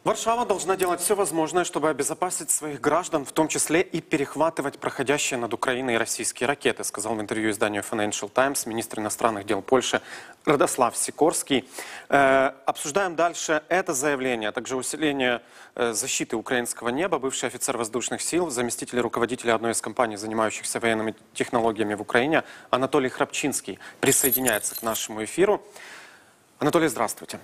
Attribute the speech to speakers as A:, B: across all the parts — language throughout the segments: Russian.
A: Варшава должна делать все возможное, чтобы обезопасить своих граждан, в том числе и перехватывать проходящие над Украиной российские ракеты, сказал в интервью изданию Financial Times министр иностранных дел Польши Радослав Сикорский. Обсуждаем дальше это заявление, а также усиление защиты украинского неба. Бывший офицер воздушных сил, заместитель руководителя одной из компаний, занимающихся военными технологиями в Украине, Анатолий Храпчинский присоединяется к нашему эфиру. Анатолий, здравствуйте.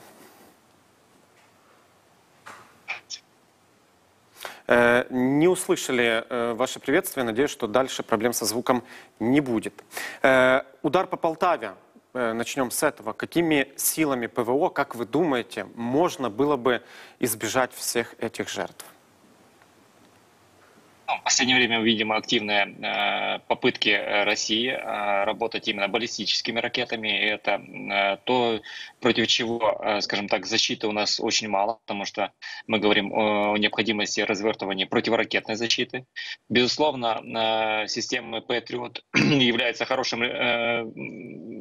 A: Не услышали ваше приветствие. Надеюсь, что дальше проблем со звуком не будет. Удар по Полтаве. Начнем с этого. Какими силами ПВО, как вы думаете, можно было бы избежать всех этих жертв?
B: В последнее время мы видим активные попытки России работать именно баллистическими ракетами. И это то, против чего, скажем так, защиты у нас очень мало, потому что мы говорим о необходимости развертывания противоракетной защиты. Безусловно, система Patriot является хорошим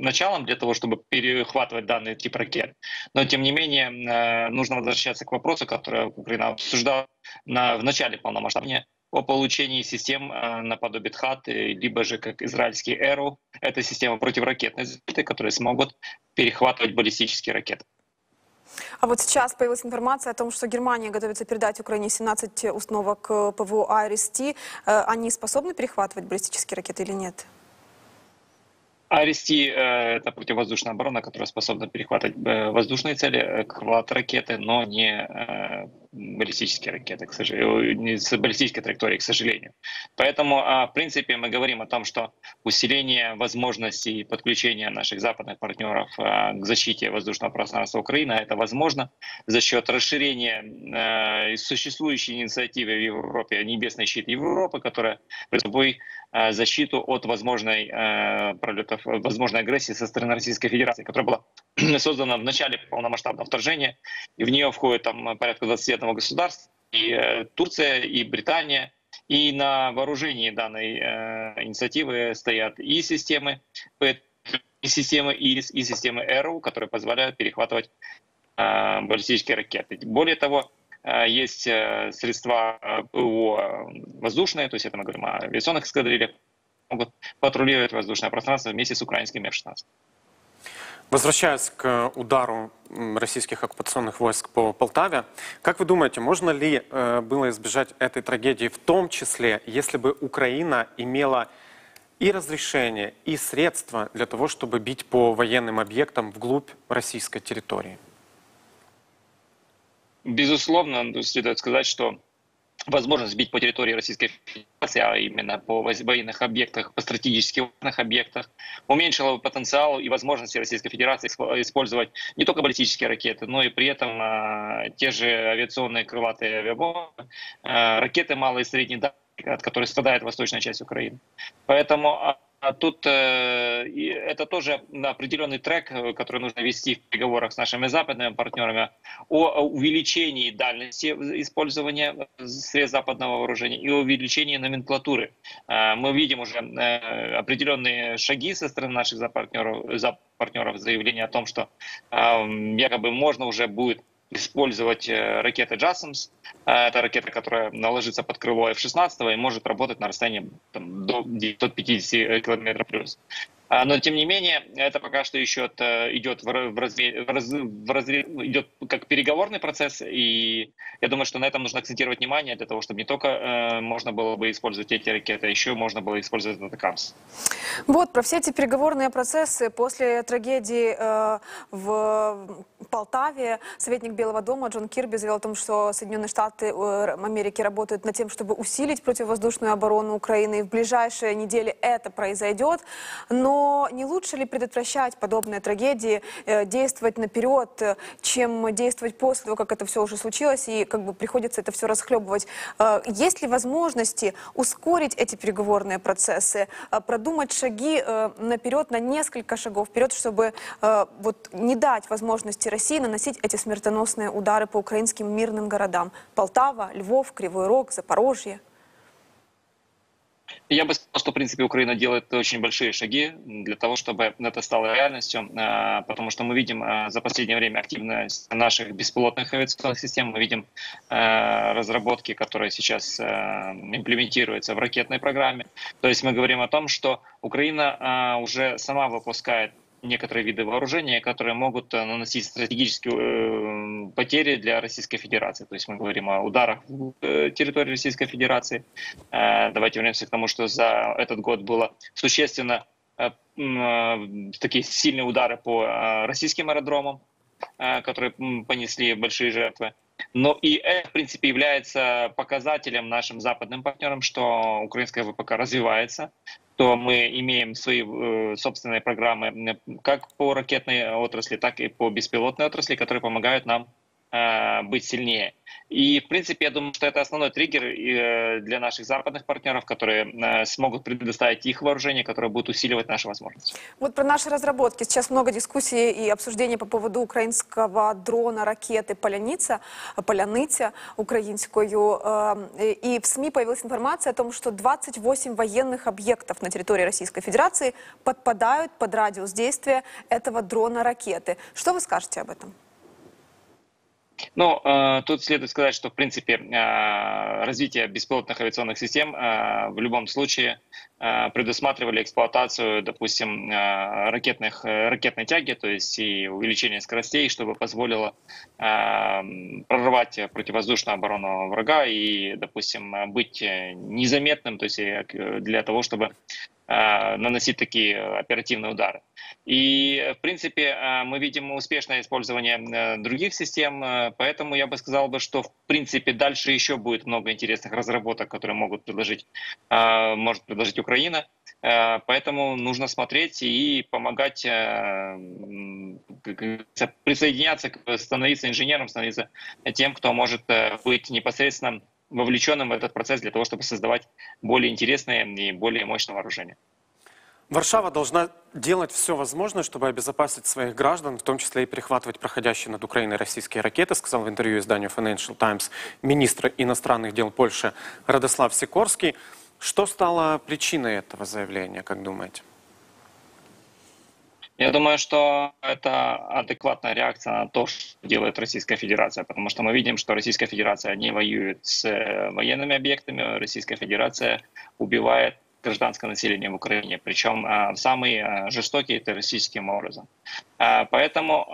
B: началом для того, чтобы перехватывать данный тип ракет. Но, тем не менее, нужно возвращаться к вопросу, который Украина обсуждала в начале полномасштабного о получении систем наподобие ТХАД, либо же как израильский Arrow. Это система противоракетной защиты, которые смогут перехватывать баллистические ракеты.
C: А вот сейчас появилась информация о том, что Германия готовится передать Украине 17 установок ПВО IRIS-T. Они способны перехватывать баллистические ракеты или нет?
B: IRIS-T — это противовоздушная оборона, которая способна перехватывать воздушные цели, крылат-ракеты, но не баллистические ракеты, к сожалению, не с баллистической траекторией, к сожалению. Поэтому, в принципе, мы говорим о том, что усиление возможностей подключения наших западных партнеров к защите воздушного пространства Украины, это возможно за счет расширения существующей инициативы в Европе, небесный щит Европы, которая при собой защиту от возможной пролетов, возможной агрессии со стороны Российской Федерации, которая была создана в начале полномасштабного вторжения, и в нее входит там порядка 21 государств, и Турция, и Британия. И на вооружении данной инициативы стоят и системы IRIS, и системы Arrow, которые позволяют перехватывать баллистические ракеты. Более того, есть средства ПВО воздушные, то есть это мы говорим о авиационных эскадрильях, могут патрулировать воздушное пространство вместе с украинскими F-16.
A: Возвращаясь к удару российских оккупационных войск по Полтаве, как вы думаете, можно ли было избежать этой трагедии, в том числе, если бы Украина имела и разрешение, и средства для того, чтобы бить по военным объектам вглубь российской территории?
B: Безусловно, следует сказать, что возможность бить по территории Российской Федерации, а именно по военных объектах, по стратегически важных объектах, уменьшила потенциал и возможности Российской Федерации использовать не только баллистические ракеты, но и при этом те же авиационные крылатые авиабомбы, ракеты малой и средней дальности, от которых страдает восточная часть Украины. Поэтому тут это тоже определенный трек, который нужно вести в переговорах с нашими западными партнерами о увеличении дальности использования средств западного вооружения и увеличении номенклатуры. Мы видим уже определенные шаги со стороны наших партнеров, заявление о том, что якобы можно уже будет использовать ракеты JASSM. Это ракета, которая наложится под крыло F-16 и может работать на расстоянии до 950 км плюс. Но, тем не менее, это пока что еще идет идет как переговорный процесс, и я думаю, что на этом нужно акцентировать внимание для того, чтобы не только можно было бы использовать эти ракеты, а еще можно было использовать атакамс.
C: Вот, про все эти переговорные процессы после трагедии в Полтаве советник Белого дома Джон Кирби заявил о том, что Соединенные Штаты Америки работают над тем, чтобы усилить противовоздушную оборону Украины, и в ближайшие недели это произойдет. Но не лучше ли предотвращать подобные трагедии, действовать наперед, чем действовать после того, как это все уже случилось, и как бы приходится это все расхлебывать? Есть ли возможности ускорить эти переговорные процессы, продумать шаги наперед, на несколько шагов вперед, чтобы вот не дать возможности России наносить эти смертоносные удары по украинским мирным городам? Полтава, Львов, Кривой Рог, Запорожье.
B: Я бы сказал, что, в принципе, Украина делает очень большие шаги для того, чтобы это стало реальностью, потому что мы видим за последнее время активность наших беспилотных авиационных систем, мы видим разработки, которые сейчас имплементируются в ракетной программе. То есть мы говорим о том, что Украина уже сама выпускает некоторые виды вооружения, которые могут наносить стратегические потери для Российской Федерации. То есть мы говорим о ударах в территории Российской Федерации. Давайте вернемся к тому, что за этот год было существенно такие сильные удары по российским аэродромам, которые понесли большие жертвы. Но и это, в принципе, является показателем нашим западным партнерам, что украинская ВПК развивается, что мы имеем свои собственные программы как по ракетной отрасли, так и по беспилотной отрасли, которые помогают нам быть сильнее. И, в принципе, я думаю, что это основной триггер для наших западных партнеров, которые смогут предоставить их вооружение, которое будет усиливать наши возможности.
C: Вот про наши разработки. Сейчас много дискуссий и обсуждений по поводу украинского дрона, ракеты «Поляниця» украинскую. И в СМИ появилась информация о том, что 28 военных объектов на территории Российской Федерации подпадают под радиус действия этого дрона-ракеты. Что вы скажете об этом?
B: Ну, тут следует сказать, что, в принципе, развитие беспилотных авиационных систем в любом случае предусматривали эксплуатацию, допустим, ракетной тяги, то есть и увеличение скоростей, чтобы позволило прорвать противовоздушную оборону врага и, допустим, быть незаметным, то есть для того, чтобы наносить такие оперативные удары. И, в принципе, мы видим успешное использование других систем, поэтому я бы сказал, что, в принципе, дальше еще будет много интересных разработок, которые может предложить Украина. Поэтому нужно смотреть и помогать присоединяться, становиться инженером, становиться тем, кто может быть непосредственно вовлеченным в этот процесс для того, чтобы создавать более интересное и более мощное вооружение.
A: Варшава должна делать все возможное, чтобы обезопасить своих граждан, в том числе и перехватывать проходящие над Украиной российские ракеты, сказал в интервью изданию Financial Times министр иностранных дел Польши Радослав Сикорский. Что стало причиной этого заявления, как думаете?
B: Я думаю, что это адекватная реакция на то, что делает Российская Федерация, потому что мы видим, что Российская Федерация не воюет с военными объектами, Российская Федерация убивает гражданское население в Украине, причем самый жестокий террористическим образом. Поэтому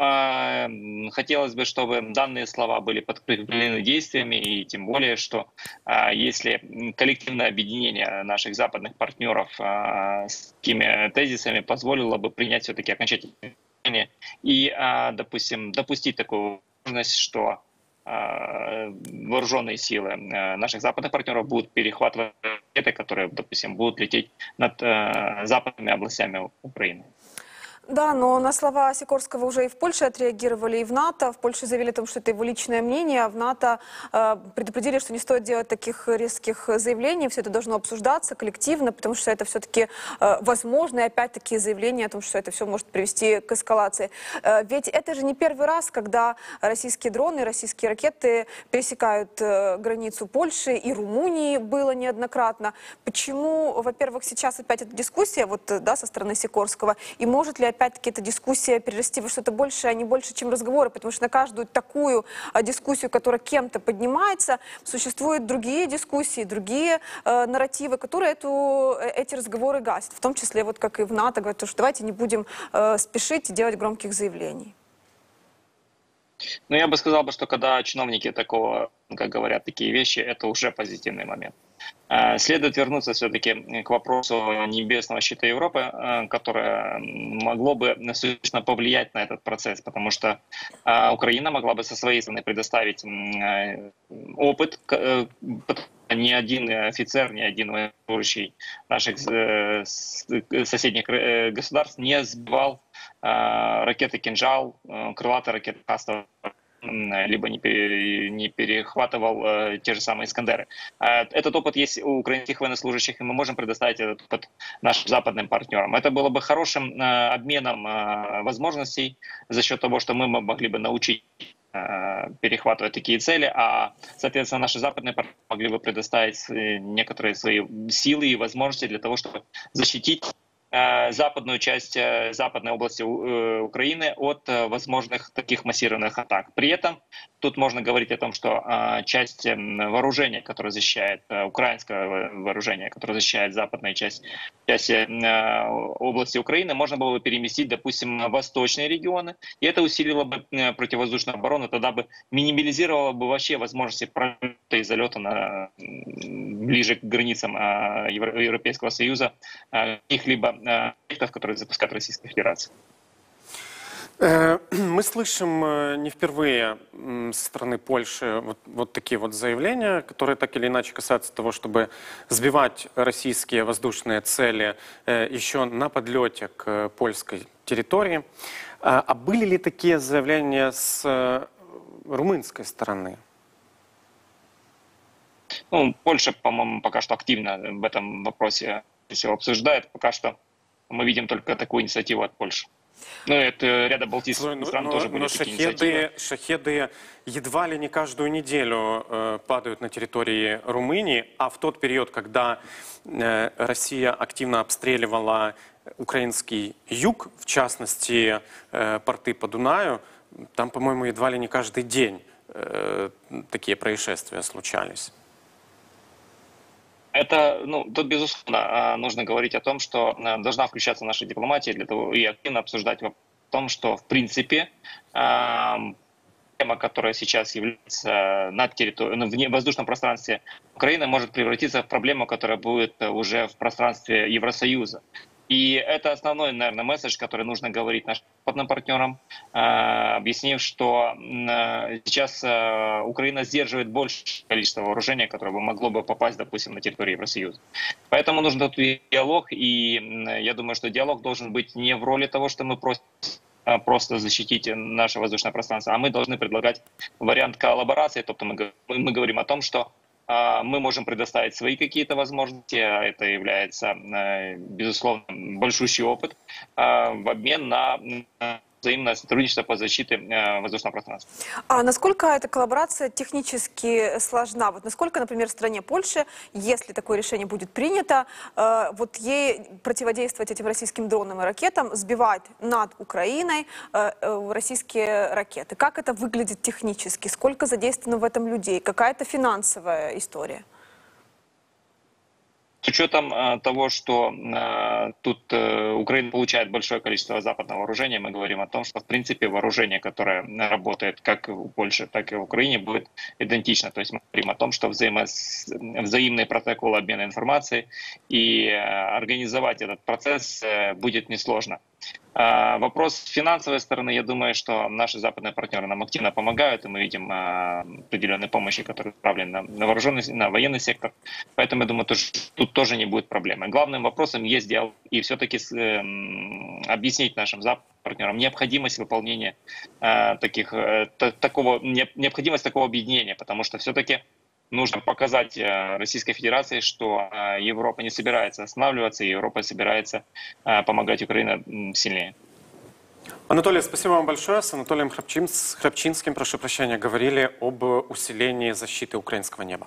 B: хотелось бы, чтобы данные слова были подкреплены действиями, и тем более, что если коллективное объединение наших западных партнеров с такими тезисами позволило бы принять все-таки окончательное решение и, допустим, допустить такую возможность, что вооруженные силы наших западных партнеров будут перехватывать ракеты, которые, допустим, будут лететь над западными областями Украины.
C: Да, но на слова Сикорского уже и в Польше отреагировали, и в НАТО. В Польше заявили о том, что это его личное мнение, а в НАТО предупредили, что не стоит делать таких резких заявлений, все это должно обсуждаться коллективно, потому что это все-таки возможно, и опять-таки заявление о том, что это все может привести к эскалации. Ведь это же не первый раз, когда российские дроны, российские ракеты пересекают границу Польши, и Румынии было неоднократно. Почему, во-первых, сейчас опять эта дискуссия со стороны Сикорского, и может ли опять-таки эта дискуссия перерасти во что-то большее, а не больше, чем разговоры, потому что на каждую такую дискуссию, которая кем-то поднимается, существуют другие дискуссии, другие нарративы, которые эти разговоры гасят, в том числе, как и в НАТО, говорят, что давайте не будем спешить и делать громких заявлений.
B: Но я бы сказал, что когда чиновники такого, как говорят такие вещи, это уже позитивный момент. Следует вернуться все-таки к вопросу небесного щита Европы, которое могло бы существенно повлиять на этот процесс, потому что Украина могла бы со своей стороны предоставить опыт. Ни один офицер, ни один военнослужащий наших соседних государств не сбивал ракеты «Кинжал», крылатые ракеты «Кастор», либо не перехватывал те же самые «Искандеры». Этот опыт есть у украинских военнослужащих, и мы можем предоставить этот опыт нашим западным партнерам. Это было бы хорошим обменом возможностей за счет того, что мы могли бы научить перехватывать такие цели, а, соответственно, наши западные партнеры могли бы предоставить некоторые свои силы и возможности для того, чтобы защитить западную часть западной области Украины от возможных таких массированных атак. При этом тут можно говорить о том, что часть вооружения, которое защищает, украинское вооружение, которое защищает западную часть области Украины, можно было бы переместить, допустим, на восточные регионы, и это усилило бы противовоздушную оборону, тогда бы минимализировало бы вообще возможности пролета и залета ближе к границам Европейского Союза каких-либо объектов, которые запускает Российская Федерация.
A: Мы слышим не впервые со стороны Польши вот такие вот заявления, которые так или иначе касаются того, чтобы сбивать российские воздушные цели еще на подлете к польской территории. А были ли такие заявления с румынской стороны?
B: Ну, Польша, по-моему, пока что активно в этом вопросе все обсуждает. Пока что мы видим только такую инициативу от Польши. Ну, это ряда балтийских стран тоже были такие инициативы.
A: Шахеды едва ли не каждую неделю падают на территории Румынии, а в тот период, когда Россия активно обстреливала украинский юг, в частности, порты по Дунаю, там, по-моему, едва ли не каждый день такие происшествия случались.
B: Это, тут, безусловно, нужно говорить о том, что должна включаться наша дипломатия для того и активно обсуждать о том, что, в принципе, тема, которая сейчас является на территории, в воздушном пространстве Украины, может превратиться в проблему, которая будет уже в пространстве Евросоюза. И это основной, наверное, месседж, который нужно говорить нашим западным партнерам, объяснив, что сейчас Украина сдерживает большее количество вооружения, которое могло бы попасть, допустим, на территорию Евросоюза. Поэтому нужен тут диалог, и я думаю, что диалог должен быть не в роли того, что мы просто защитить наше воздушное пространство, а мы должны предлагать вариант коллаборации, тобто мы говорим о том, что мы можем предоставить свои какие-то возможности, а это является, безусловно, большущий опыт в обмен на взаимное сотрудничество по защите воздушного пространства.
C: А насколько эта коллаборация технически сложна? Вот насколько, например, в стране Польши, если такое решение будет принято, вот ей противодействовать этим российским дронам и ракетам, сбивать над Украиной российские ракеты? Как это выглядит технически? Сколько задействовано в этом людей? Какая-то финансовая история?
B: С учетом того, что тут Украина получает большое количество западного вооружения, мы говорим о том, что в принципе вооружение, которое работает как в Польше, так и в Украине, будет идентично. То есть мы говорим о том, что взаимные протоколы обмена информацией и организовать этот процесс будет несложно. Вопрос финансовой стороны, я думаю, что наши западные партнеры нам активно помогают, и мы видим определенные помощи, которые направлены на военный сектор. Поэтому, я думаю, тут тоже не будет проблемы. Главным вопросом есть диалог и все-таки объяснить нашим западным партнерам необходимость выполнения необходимость такого объединения, потому что все-таки нужно показать Российской Федерации, что Европа не собирается останавливаться, и Европа собирается помогать Украине сильнее.
A: Анатолий, спасибо вам большое. С Анатолием Храпчинским, прошу прощения, говорили об усилении защиты украинского неба.